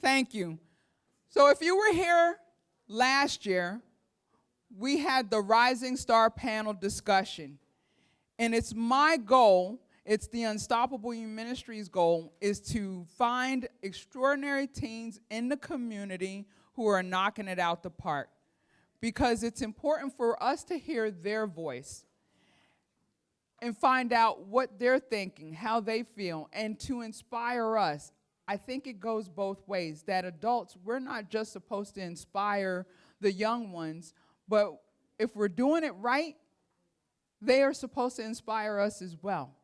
Thank you. So if you were here last year, we had the Rising Star panel discussion. And it's my goal, it's the Unstoppable Ministries goal, is to find extraordinary teens in the community who are knocking it out the park. Because it's important for us to hear their voice and find out what they're thinking, how they feel, and to inspire us. I think it goes both ways, that adults, we're not just supposed to inspire the young ones, but if we're doing it right, they are supposed to inspire us as well.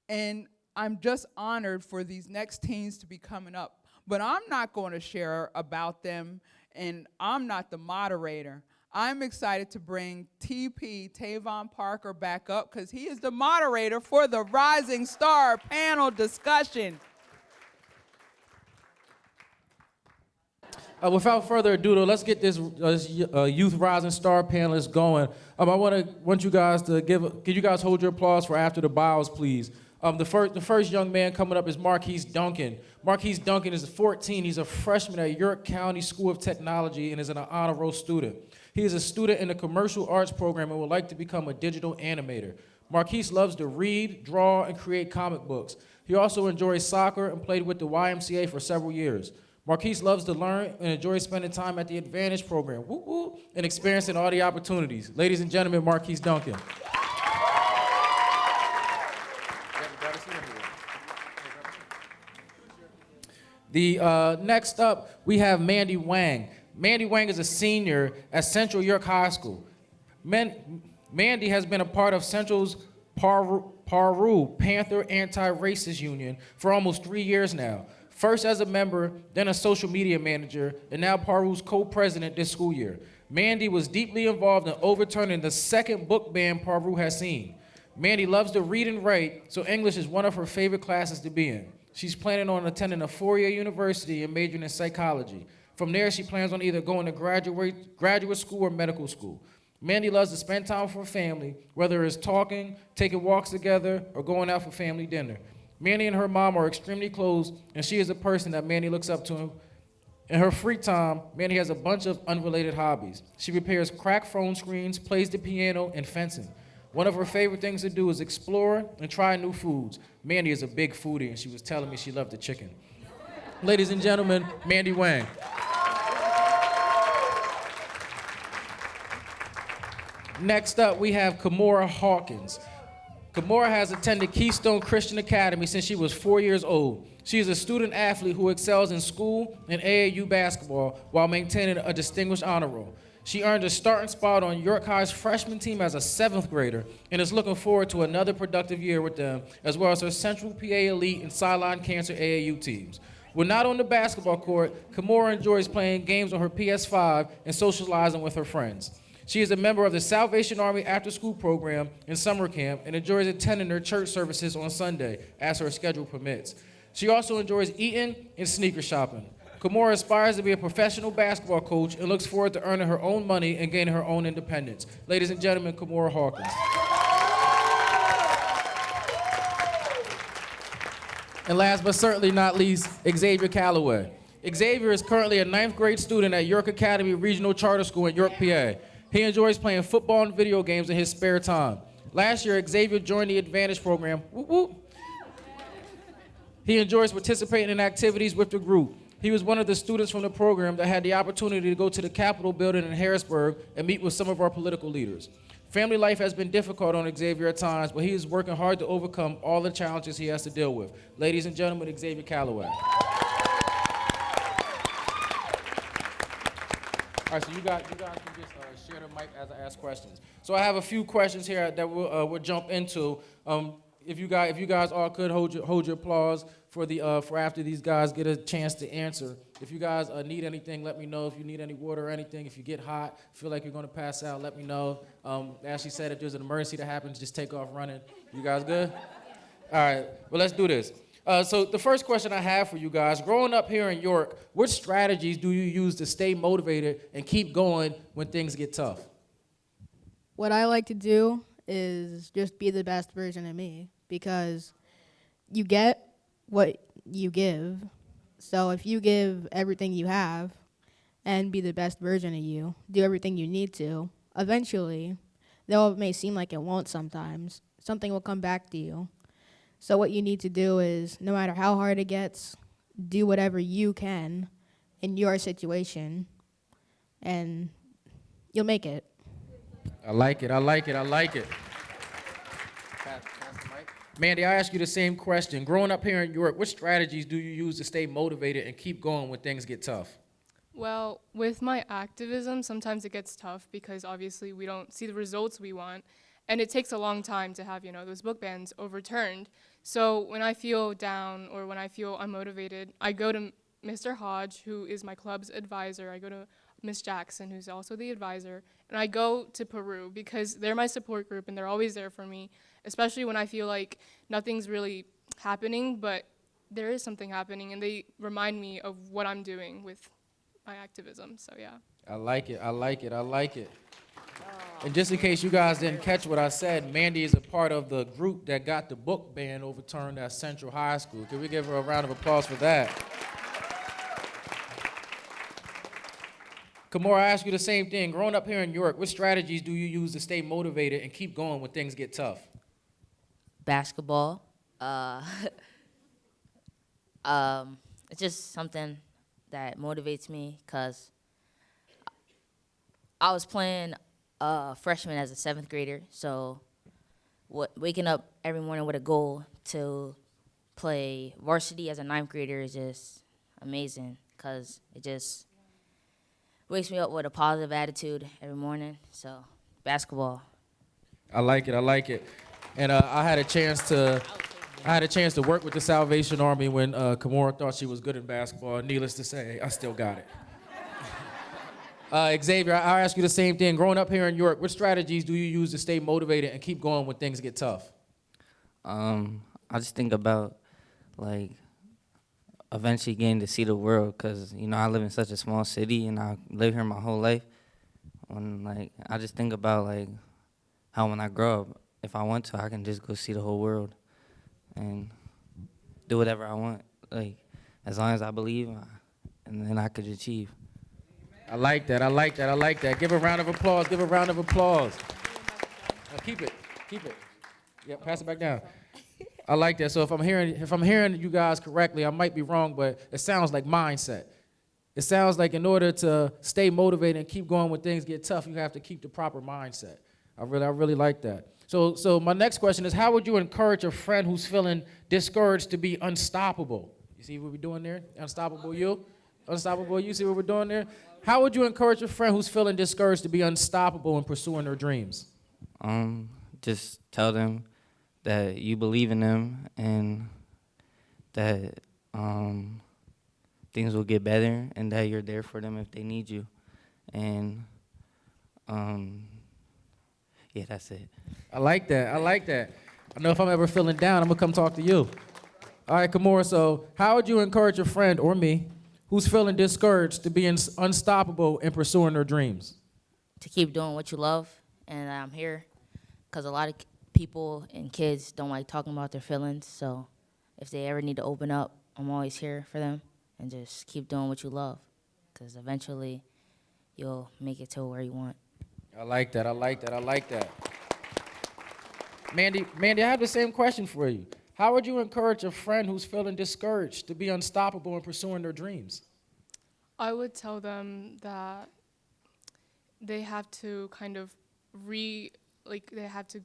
And I'm just honored for these next teens to be coming up. But I'm not going to share about them, and I'm not the moderator. I'm excited to bring TP, Tavon Parker, back up because he is the moderator for the Rising Star panel discussion. Without further ado, though, let's get this Youth Rising Star panelists going. I want you guys to can you guys hold your applause for after the bios, please? The first young man coming up is Marquise Duncan. Marquise Duncan is 14. He's a freshman at York County School of Technology and is an honor roll student. He is a student in the commercial arts program and would like to become a digital animator. Marquise loves to read, draw, and create comic books. He also enjoys soccer and played with the YMCA for several years. Marquise loves to learn and enjoys spending time at the Advantage program, and experiencing all the opportunities. Ladies and gentlemen, Marquise Duncan. Next up, we have Mandy Wang. Mandy Wang is a senior at Central York High School. Mandy has been a part of Central's Paru Panther Anti-Racist Union for almost 3 years now. First as a member, then a social media manager, and now Paru's co-president this school year. Mandy was deeply involved in overturning the second book ban Paru has seen. Mandy loves to read and write, so English is one of her favorite classes to be in. She's planning on attending a four-year university and majoring in psychology. From there, she plans on either going to graduate school or medical school. Mandy loves to spend time with her family, whether it's talking, taking walks together, or going out for family dinner. Mandy and her mom are extremely close, and she is a person that Mandy looks up to. In her free time, Mandy has a bunch of unrelated hobbies. She repairs cracked phone screens, plays the piano, and fencing. One of her favorite things to do is explore and try new foods. Mandy is a big foodie, and she was telling me she loved the chicken. Ladies and gentlemen, Mandy Wang. Next up, we have Kimora Hawkins. Kimora has attended Keystone Christian Academy since she was 4 years old. She is a student athlete who excels in school and AAU basketball while maintaining a distinguished honor roll. She earned a starting spot on York High's freshman team as a 7th grader and is looking forward to another productive year with them, as well as her Central PA Elite and Sideline Cancer AAU teams. When not on the basketball court, Kimora enjoys playing games on her PS5 and socializing with her friends. She is a member of the Salvation Army after-school program and summer camp and enjoys attending their church services on Sunday as her schedule permits. She also enjoys eating and sneaker shopping. Kimora aspires to be a professional basketball coach and looks forward to earning her own money and gaining her own independence. Ladies and gentlemen, Kimora Hawkins. And last but certainly not least, Xavier Callaway. Xavier is currently a 9th grade student at York Academy Regional Charter School in York, PA. He enjoys playing football and video games in his spare time. Last year, Xavier joined the Advantage program. He enjoys participating in activities with the group. He was one of the students from the program that had the opportunity to go to the Capitol building in Harrisburg and meet with some of our political leaders. Family life has been difficult on Xavier at times, but he is working hard to overcome all the challenges he has to deal with. Ladies and gentlemen, Xavier Callaway. All right, so you guys can just share the mic as I ask questions. So I have a few questions here that we'll jump into. If you guys all could hold your applause for after these guys get a chance to answer. If you guys need anything, let me know. If you need any water or anything, if you get hot, feel like you're going to pass out, let me know. As she said, if there's an emergency that happens, just take off running. You guys good? All right, well, let's do this. So the first question I have for you guys, growing up here in York, what strategies do you use to stay motivated and keep going when things get tough? What I like to do is just be the best version of me, because you get what you give. So if you give everything you have and be the best version of you, do everything you need to, eventually, though it may seem like it won't sometimes, something will come back to you. So what you need to do is, no matter how hard it gets, do whatever you can in your situation, and you'll make it. I like it. I like it. I like it. Mandy, I ask you the same question. Growing up here in York, what strategies do you use to stay motivated and keep going when things get tough? Well, with my activism, sometimes it gets tough because obviously we don't see the results we want. And it takes a long time to have, those book bans overturned. So when I feel down or when I feel unmotivated, I go to Mr. Hodge, who is my club's advisor. I go to Miss Jackson, who's also the advisor. And I go to Peru because they're my support group and they're always there for me, especially when I feel like nothing's really happening, but there is something happening. And they remind me of what I'm doing with my activism, so yeah. I like it. I like it. I like it. And just in case you guys didn't catch what I said, Mandy is a part of the group that got the book ban overturned at Central High School. Can we give her a round of applause for that? Kimora, I ask you the same thing. Growing up here in York, what strategies do you use to stay motivated and keep going when things get tough? Basketball. It's just something that motivates me because I was playing freshman as a 7th grader, so waking up every morning with a goal to play varsity as a 9th grader is just amazing because it just wakes me up with a positive attitude every morning. So basketball. I like it. I like it. And I had a chance to work with the Salvation Army when Kimora thought she was good in basketball. Needless to say, I still got it. Xavier, I'll ask you the same thing. Growing up here in York, what strategies do you use to stay motivated and keep going when things get tough? I just think about, like, eventually getting to see the world because, I live in such a small city and I live here my whole life. I just think about, like, how when I grow up, if I want to, I can just go see the whole world and do whatever I want, like, as long as I believe, and then I could achieve. I like that. I like that. I like that. Give a round of applause. Give a round of applause. Now keep it. Keep it. Yeah, pass it back down. I like that. So if I'm hearing you guys correctly, I might be wrong, but it sounds like mindset. It sounds like in order to stay motivated and keep going when things get tough, you have to keep the proper mindset. I really like that. So my next question is, how would you encourage a friend who's feeling discouraged to be unstoppable? You see what we're doing there? Unstoppable you? Unstoppable you? See what we're doing there? How would you encourage a friend who's feeling discouraged to be unstoppable in pursuing their dreams? Just tell them that you believe in them and that things will get better and that you're there for them if they need you. And yeah, that's it. I like that. I like that. I know if I'm ever feeling down, I'm going to come talk to you. All right, Kimora, so how would you encourage a friend or me who's feeling discouraged to be unstoppable in pursuing their dreams? To keep doing what you love, and I'm here because a lot of people and kids don't like talking about their feelings, so if they ever need to open up, I'm always here for them, and just keep doing what you love because eventually you'll make it to where you want. I like that. I like that. I like that. Mandy, I have the same question for you. How would you encourage a friend who's feeling discouraged to be unstoppable in pursuing their dreams? I would tell them that they have to kind of they have to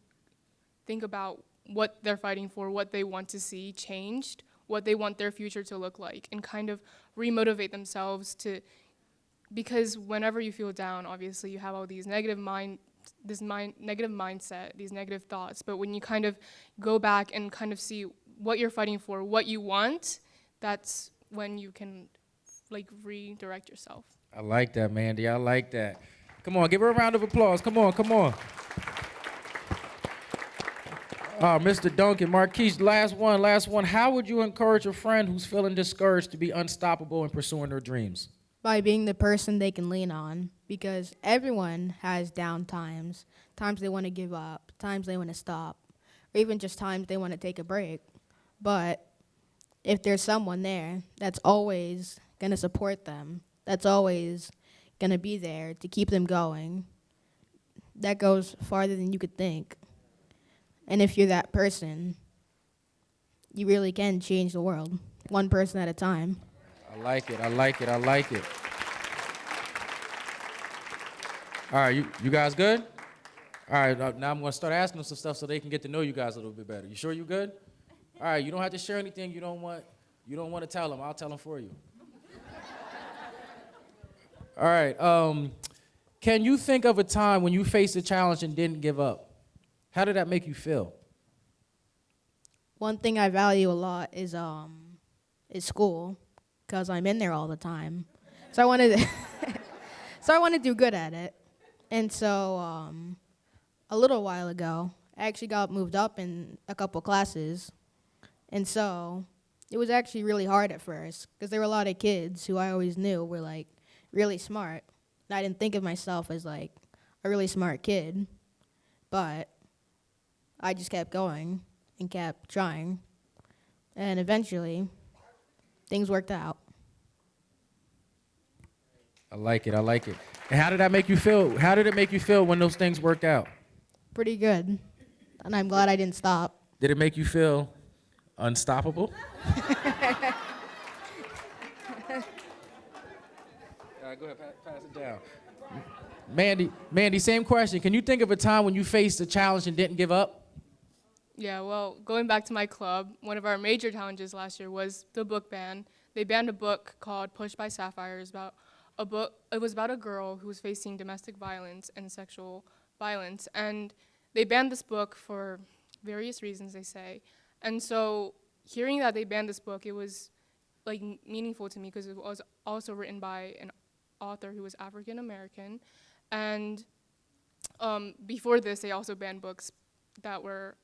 think about what they're fighting for, what they want to see changed, what they want their future to look like, and kind of remotivate themselves because whenever you feel down, obviously you have all these negative mindset, these negative thoughts. But when you kind of go back and kind of see what you're fighting for, what you want, that's when you can redirect yourself. I like that, Mandy. I like that. Come on, give her a round of applause. Come on, come on. Mr. Duncan, Marquise, last one. How would you encourage a friend who's feeling discouraged to be unstoppable in pursuing their dreams? By being the person they can lean on, because everyone has down times they want to give up, times they want to stop, or even just times they want to take a break. But if there's someone there that's always going to support them, that's always going to be there to keep them going, that goes farther than you could think. And if you're that person, you really can change the world, one person at a time. I like it. I like it. I like it. All right, you guys good? All right, now I'm going to start asking them some stuff so they can get to know you guys a little bit better. You sure you good? All right, you don't have to share anything you don't want to tell them. I'll tell them for you. All right, can you think of a time when you faced a challenge and didn't give up? How did that make you feel? One thing I value a lot is school, because I'm in there all the time. So I wanted to do good at it. And so a little while ago, I actually got moved up in a couple classes. And so it was actually really hard at first, because there were a lot of kids who I always knew were like really smart. And I didn't think of myself as like a really smart kid, but I just kept going and kept trying. And eventually, things worked out. I like it. I like it. And how did that make you feel? How did it make you feel when those things worked out? Pretty good. And I'm glad I didn't stop. Did it make you feel unstoppable? Go ahead, pass it down. Mandy, same question. Can you think of a time when you faced a challenge and didn't give up? Yeah, well, going back to my club, one of our major challenges last year was the book ban. They banned a book called Pushed by Sapphire. It was about a girl who was facing domestic violence and sexual violence, and they banned this book for various reasons, they say. And so hearing that they banned this book, it was like meaningful to me, because it was also written by an author who was African American. And before this, they also banned books that were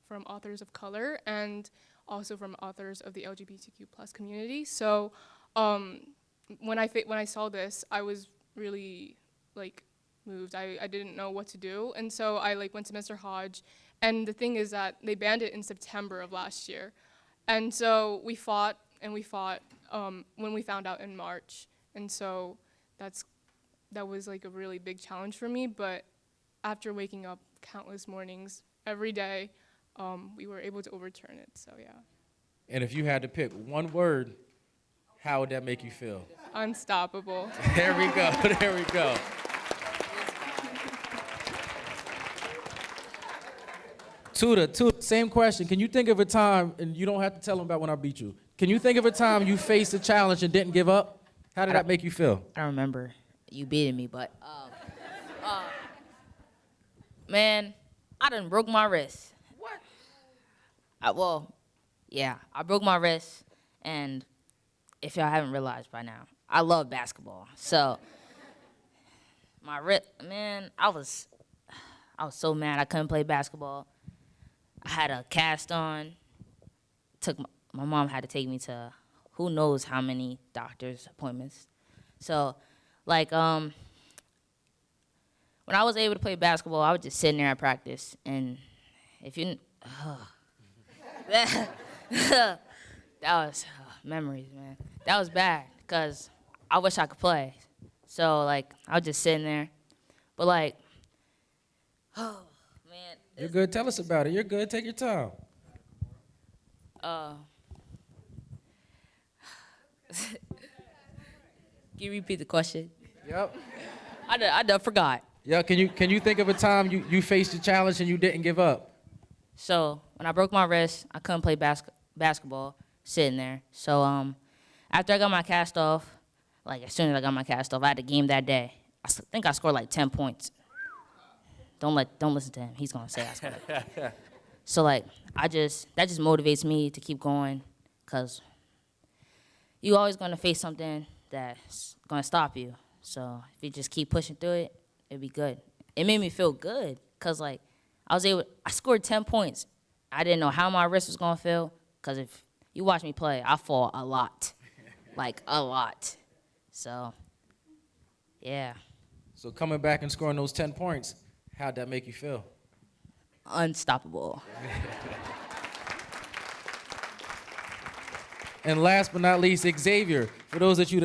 from authors of color and also from authors of the LGBTQ plus community. So when I saw this, I was really like moved. I didn't know what to do, and so I like went to Mr. Hodge. And the thing is that they banned it in September of last year, and so we fought and we fought when we found out in March, and so that was like a really big challenge for me. But after waking up countless mornings every day, we were able to overturn it. So yeah. And if you had to pick one word, how would that make you feel? Unstoppable. There we go. There we go. Tuda, same question. Can you think of a time, and you don't have to tell them about when I beat you. Can you think of a time you faced a challenge and didn't give up? How did that make you feel? I don't remember you beating me, but man, I done broke my wrist. What? I broke my wrist, and if y'all haven't realized by now, I love basketball. So my wrist, man, I was so mad I couldn't play basketball. I had a cast on. My mom had to take me to who knows how many doctor's appointments. So, like, when I was able to play basketball, I was just sitting there at practice, and if you, that was memories, man. That was bad, because I wish I could play. So, like, I was just sitting there. But, like, oh, man. You're good. Tell us about it. You're good. Take your time. Can you repeat the question? Yep. I done forgot. Yeah. Can you think of a time you faced a challenge and you didn't give up? So when I broke my wrist, I couldn't play basketball sitting there. So after I got my cast off, like as soon as I got my cast off, I had a game that day. I think I scored like 10 points. Don't listen to him. He's gonna say I scored. So like that just motivates me to keep going, cause you always gonna face something that's gonna stop you. So if you just keep pushing through it, it'd be good. It made me feel good, cause like I scored 10 points. I didn't know how my wrist was gonna feel, cause if you watch me play, I fall a lot, like a lot. So yeah. So coming back and scoring those 10 points, how'd that make you feel? Unstoppable. And last but not least, Xavier. For those of you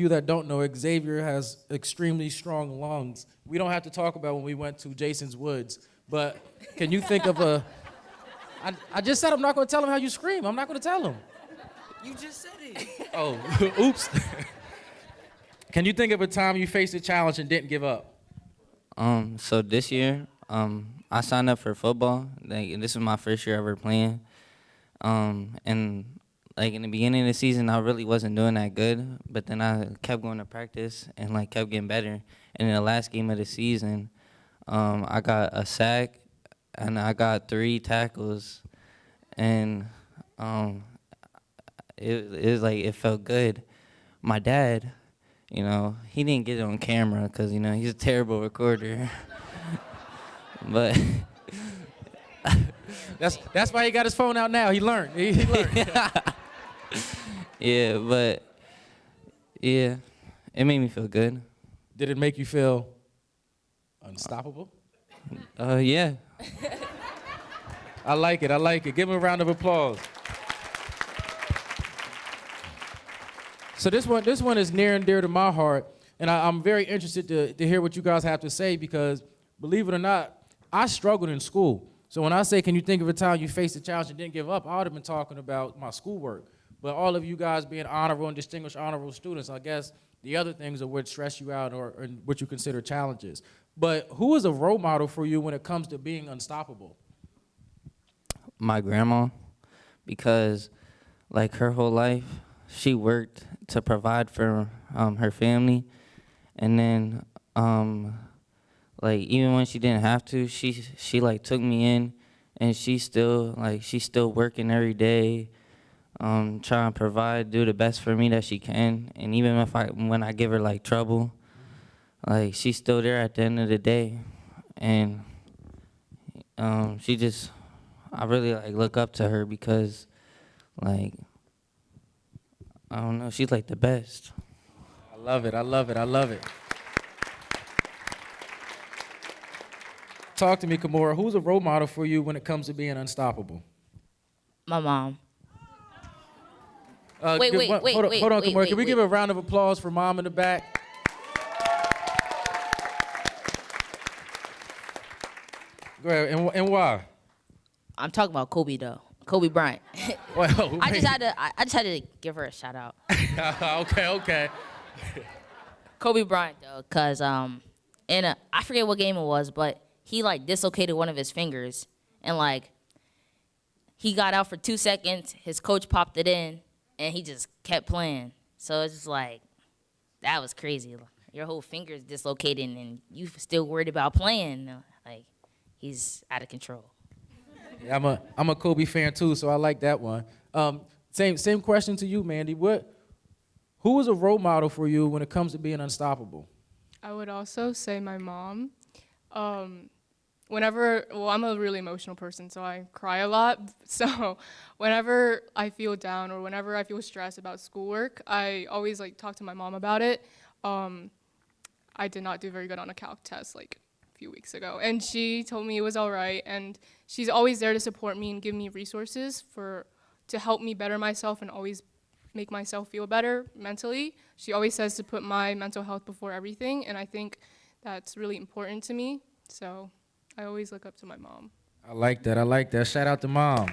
that don't know, Xavier has extremely strong lungs. We don't have to talk about when we went to Jason's Woods, but can you think of a? I just said I'm not going to tell him how you scream. I'm not going to tell him. You just said it. Oh, oops. Can you think of a time you faced a challenge and didn't give up? So this year, I signed up for football. Like, this is my first year ever playing. And like in the beginning of the season, I really wasn't doing that good. But then I kept going to practice and like kept getting better. And in the last game of the season, I got a sack and I got 3 tackles, and it was like it felt good. My dad, you know, he didn't get it on camera because, you know, he's a terrible recorder. But that's why he got his phone out now. He learned. He learned. yeah, but yeah, it made me feel good. Did it make you feel unstoppable? Yeah. I like it. I like it. Give him a round of applause. So this one is near and dear to my heart, and I'm very interested to hear what you guys have to say, because believe it or not, I struggled in school. So when I say, can you think of a time you faced a challenge and didn't give up, I would have been talking about my schoolwork. But all of you guys being honorable and distinguished honorable students, I guess the other things are what stress you out or what you consider challenges. But who is a role model for you when it comes to being unstoppable? My grandma, because like her whole life, she worked to provide for her family, and then like even when she didn't have to, she like took me in, and she's still working every day, trying to provide, do the best for me that she can. And even when I give her like trouble, like she's still there at the end of the day. And I really like look up to her because, like, I don't know, she's like the best. I love it. I love it. I love it. Talk to me, Kimora. Who's a role model for you when it comes to being unstoppable? My mom. Hold on, Kimora. Can we give a round of applause for Mom in the back? Go ahead. And why? I'm talking about Kobe though. Kobe Bryant. Well, I just had to give her a shout out. Okay. Kobe Bryant though, cause I forget what game it was, but he like dislocated one of his fingers, and like he got out for 2 seconds. His coach popped it in, and he just kept playing. So it's just like, that was crazy. Your whole finger's dislocated, and you still worried about playing. Like, he's out of control. Yeah, I'm a Kobe fan too, so I like that one. Same question to you, Mandy. Who is a role model for you when it comes to being unstoppable? I would also say my mom. I'm a really emotional person, so I cry a lot. So whenever I feel down or whenever I feel stressed about schoolwork, I always like talk to my mom about it. I did not do very good on a calc test like a few weeks ago, and she told me it was all right, and she's always there to support me and give me resources to help me better myself and always make myself feel better mentally. She always says to put my mental health before everything, and I think that's really important to me. So I always look up to my mom. I like that. Shout out to Mom.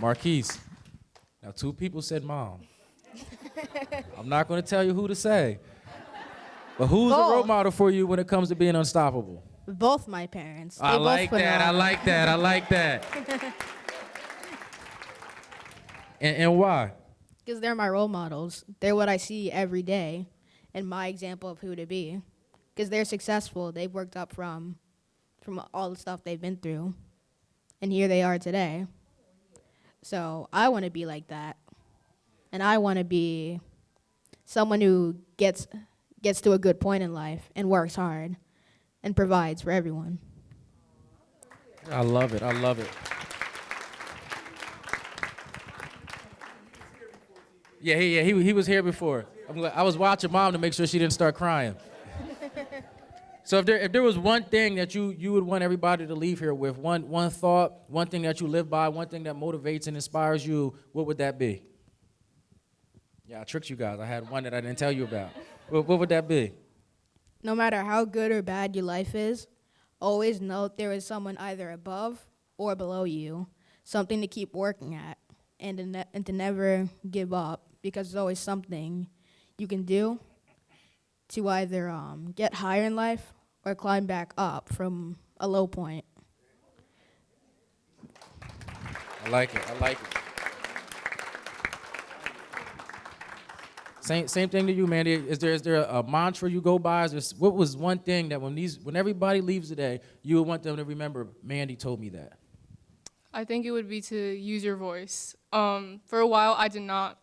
Marquise. Now, 2 people said Mom. I'm not going to tell you who to say. But who's a role model for you when it comes to being unstoppable? Both my parents. I like that. And why? Because they're my role models. They're what I see every day and my example of who to be. Because they're successful. They've worked up from all the stuff they've been through. And here they are today. So I want to be like that. And I want to be someone who gets to a good point in life and works hard and provides for everyone. I love it. Yeah, he was here before. I was watching Mom to make sure she didn't start crying. So if there was one thing that you would want everybody to leave here with, one thought, one thing that you live by, one thing that motivates and inspires you, what would that be? Yeah, I tricked you guys. I had one that I didn't tell you about. What would that be? No matter how good or bad your life is, always know there is someone either above or below you, something to keep working at, and to never give up, because there's always something you can do to either get higher in life or climb back up from a low point. I like it. Same thing to you, Mandy. Is there a mantra you go by? What was one thing that when everybody leaves today, you would want them to remember? Mandy told me that. I think it would be to use your voice. For a while, I did not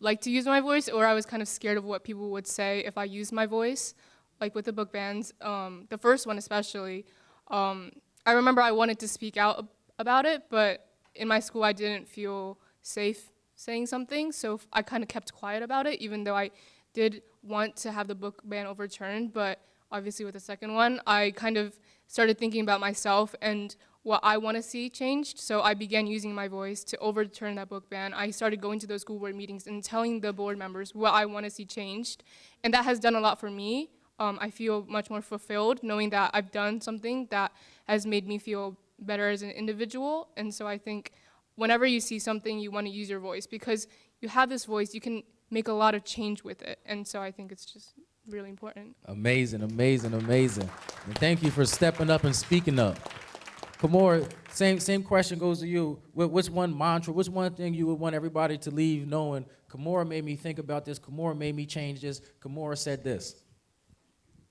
like to use my voice, or I was kind of scared of what people would say if I used my voice, like with the book bands. The first one especially, I remember I wanted to speak out about it, but in my school I didn't feel safe saying something, so I kind of kept quiet about it, even though I did want to have the book ban overturned. But obviously with the second one, I kind of started thinking about myself and what I want to see changed, so I began using my voice to overturn that book ban. I started going to those school board meetings and telling the board members what I want to see changed, and that has done a lot for me. I feel much more fulfilled knowing that I've done something that has made me feel better as an individual. And so I think whenever you see something, you want to use your voice, because you have this voice, you can make a lot of change with it. And so I think it's just really important. Amazing. And thank you for stepping up and speaking up. Kimora, same question goes to you. What's one mantra, what's one thing you would want everybody to leave knowing? Kimora made me think about this. Kimora made me change this. Kimora said this.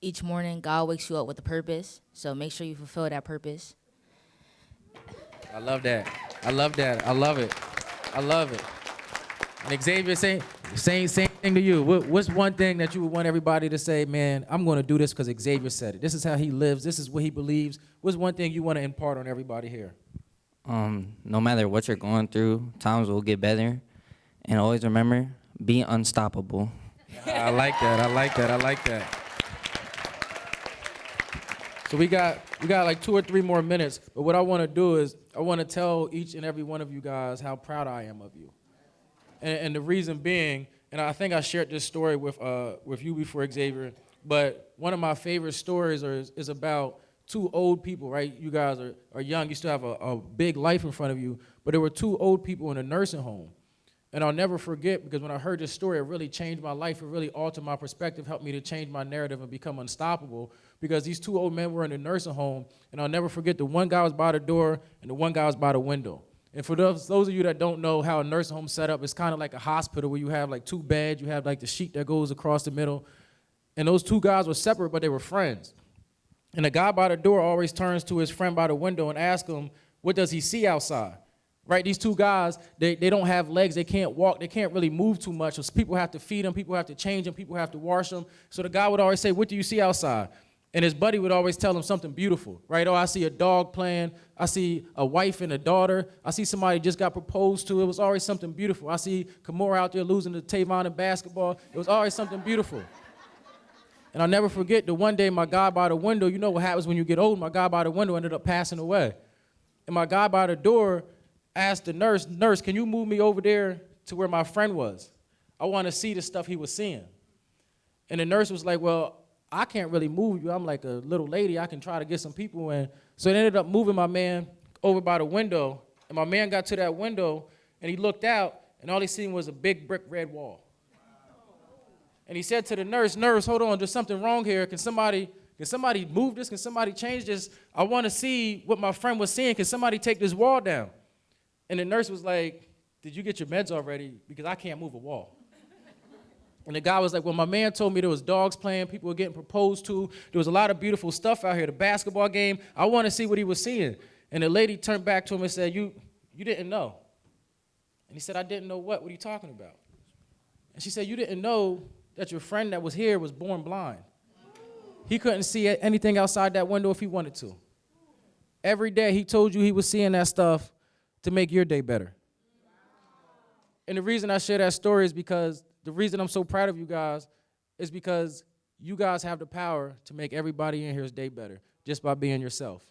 Each morning, God wakes you up with a purpose, so make sure you fulfill that purpose. I love that. I love it. And Xavier, same thing to you. What's one thing that you would want everybody to say, man, I'm going to do this because Xavier said it. This is how he lives. This is what he believes. What's one thing you want to impart on everybody here? No matter what you're going through, times will get better. And always remember, be unstoppable. I like that. So we got like 2 or 3 more minutes, but what I want to do is I want to tell each and every one of you guys how proud I am of you. And the reason being, and I think I shared this story with you before, Xavier, but one of my favorite stories is about 2 old people, right? You guys are young, you still have a big life in front of you, but there were 2 old people in a nursing home. And I'll never forget, because when I heard this story, it really changed my life. It really altered my perspective, helped me to change my narrative and become unstoppable, because these 2 old men were in a nursing home, and I'll never forget, the one guy was by the door and the one guy was by the window. And for those of you that don't know how a nursing home set up, it's kind of like a hospital where you have like 2 beds, you have like the sheet that goes across the middle, and those 2 guys were separate, but they were friends. And the guy by the door always turns to his friend by the window and asks him, what does he see outside? Right, these 2 guys, they don't have legs, they can't walk, they can't really move too much, so people have to feed them, people have to change them, people have to wash them. So the guy would always say, what do you see outside? And his buddy would always tell him something beautiful, right? Oh, I see a dog playing, I see a wife and a daughter, I see somebody just got proposed to. It was always something beautiful. I see Kimora out there losing to Tavon in basketball. It was always something beautiful. And I'll never forget the one day my guy by the window, you know what happens when you get old, my guy by the window ended up passing away. And my guy by the door asked the nurse, can you move me over there to where my friend was? I want to see the stuff he was seeing. And the nurse was like, well, I can't really move you. I'm like a little lady. I can try to get some people in. So they ended up moving my man over by the window. And my man got to that window, and he looked out, and all he seen was a big brick red wall. And he said to the nurse, hold on, there's something wrong here. Can somebody move this? Can somebody change this? I want to see what my friend was seeing. Can somebody take this wall down? And the nurse was like, did you get your meds already? Because I can't move a wall. And the guy was like, well, my man told me there was dogs playing, people were getting proposed to. There was a lot of beautiful stuff out here, the basketball game. I want to see what he was seeing. And the lady turned back to him and said, you didn't know. And he said, I didn't know what? What are you talking about? And she said, you didn't know that your friend that was here was born blind. He couldn't see anything outside that window if he wanted to. Every day he told you he was seeing that stuff to make your day better. And the reason I share that story is because the reason I'm so proud of you guys is because you guys have the power to make everybody in here's day better just by being yourself.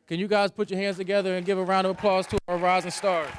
Can you guys put your hands together and give a round of applause to our rising stars?